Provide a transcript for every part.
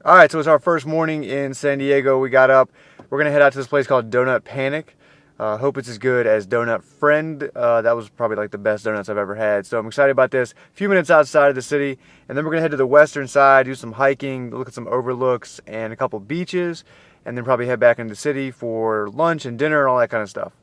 All right, so it's our first morning in San Diego. We got up. We're gonna head out to this place called Donut Panic. Hope it's as good as Donut Friend. That was probably like the best donuts I've ever had. So I'm excited about this. A few minutes outside of the city, and then we're gonna head to the western side, do some hiking, look at some overlooks and a couple beaches, and then probably head back into the city for lunch and dinner and all that kind of stuff.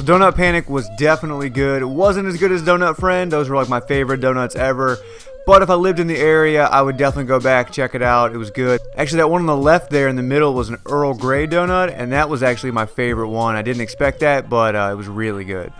Donut Panic was definitely good. It wasn't as good as Donut Friend. Those were like my favorite donuts ever. But if I lived in the area, I would definitely go back, check it out. It was good. Actually, that one on the left there in the middle was an Earl Grey donut, and that was actually my favorite one. I didn't expect that, but it was really good.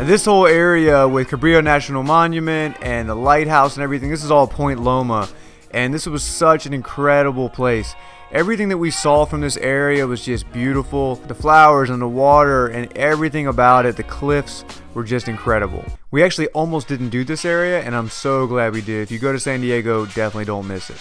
This whole area with Cabrillo National Monument and the lighthouse and everything, this is all Point Loma, and this was such an incredible place. Everything that we saw from this area was just beautiful. The flowers and the water and everything about it, the cliffs were just incredible. We actually almost didn't do this area, and I'm so glad we did. If you go to San Diego, definitely don't miss it.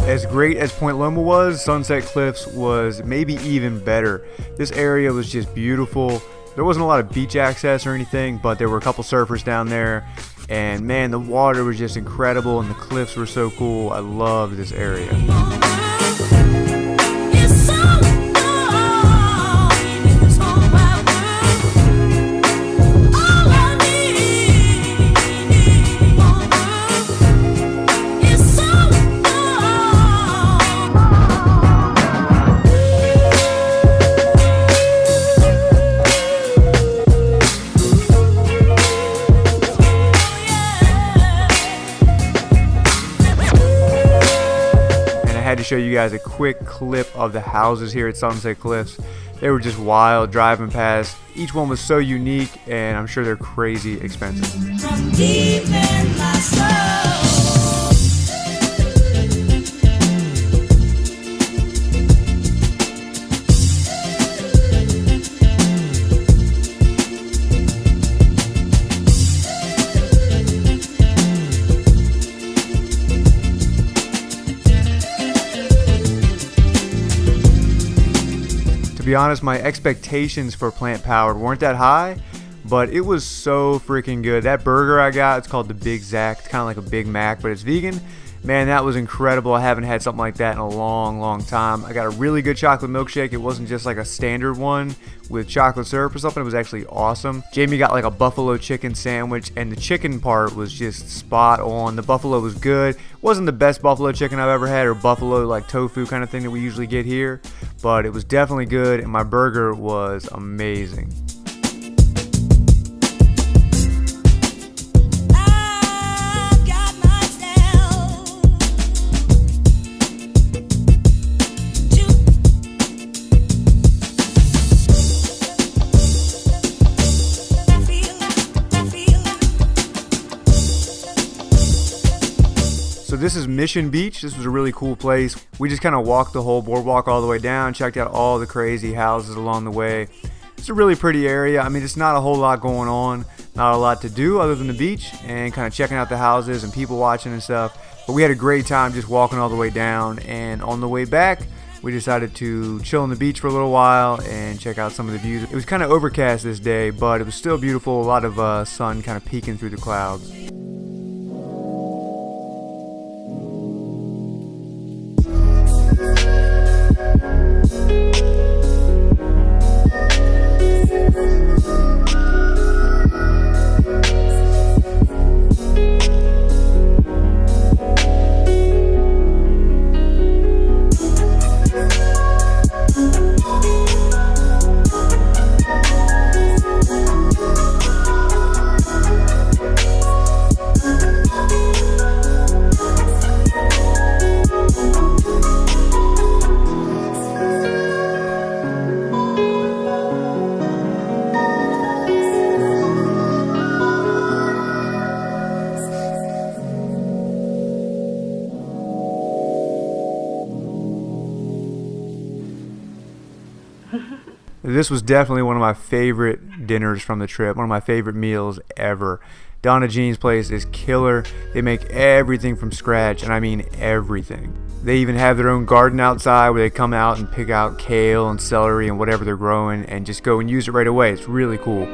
As great as Point Loma was, Sunset Cliffs was maybe even better. This area was just beautiful. There wasn't a lot of beach access or anything, but there were a couple surfers down there. And man, the water was just incredible and the cliffs were so cool. I loved this area. I had to show you guys a quick clip of the houses here at Sunset Cliffs. They were just wild driving past. Each one was so unique, and I'm sure they're crazy expensive. From deep in my soul. To be honest, my expectations for Plant Powered weren't that high, but it was so freaking good. That burger I got, it's called the Big Zac. It's kind of like a Big Mac, but it's vegan, Man, that was incredible. I haven't had something like that in a long time. I got a really good chocolate milkshake. It wasn't just like a standard one with chocolate syrup or something. It was actually awesome. Jamie got like a buffalo chicken sandwich, and the chicken part was just spot on. The buffalo was good. It wasn't the best buffalo chicken I've ever had, or buffalo like tofu kind of thing that we usually get here, but it was definitely good, and my burger was amazing. So this is Mission Beach. This was a really cool place. We just kind of walked the whole boardwalk all the way down, checked out all the crazy houses along the way. It's a really pretty area. I mean, it's not a whole lot going on, not a lot to do other than the beach and kind of checking out the houses and people watching and stuff. But we had a great time just walking all the way down, and on the way back, we decided to chill on the beach for a little while and check out some of the views. It was kind of overcast this day, but it was still beautiful. A lot of sun kind of peeking through the clouds. This was definitely one of my favorite dinners from the trip, one of my favorite meals ever. Donna Jean's place is killer. They make everything from scratch, and I mean everything. They even have their own garden outside where they come out and pick out kale and celery and whatever they're growing and just go and use it right away. It's really cool.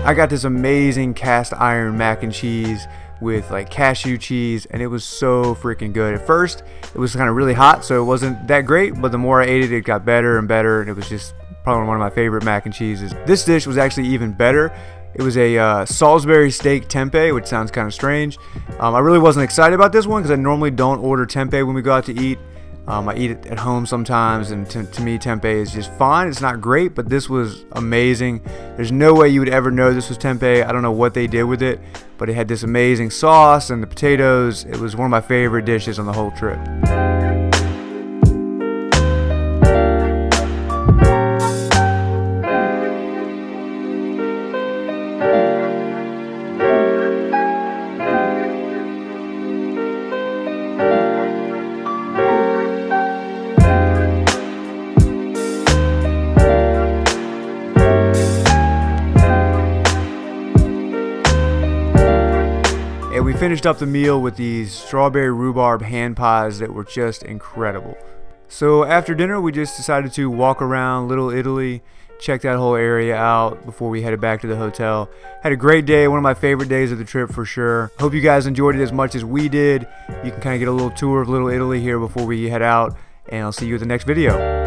I got this amazing cast iron mac and cheese with like cashew cheese, and it was so freaking good. At first it was kind of really hot, so it wasn't that great, but the more I ate it, it got better and better, and it was just probably one of my favorite mac and cheeses. This dish was actually even better. It was a Salisbury steak tempeh, which sounds kind of strange. I really wasn't excited about this one because I normally don't order tempeh when we go out to eat. I eat it at home sometimes, and to me, tempeh is just fine. It's not great, but this was amazing. There's no way you would ever know this was tempeh. I don't know what they did with it, but it had this amazing sauce and the potatoes. It was one of my favorite dishes on the whole trip. And we finished up the meal with these strawberry rhubarb hand pies that were just incredible. So after dinner, we just decided to walk around Little Italy, check that whole area out before we headed back to the hotel. Had a great day, one of my favorite days of the trip for sure. Hope you guys enjoyed it as much as we did. You can kind of get a little tour of Little Italy here before we head out, and I'll see you at the next video.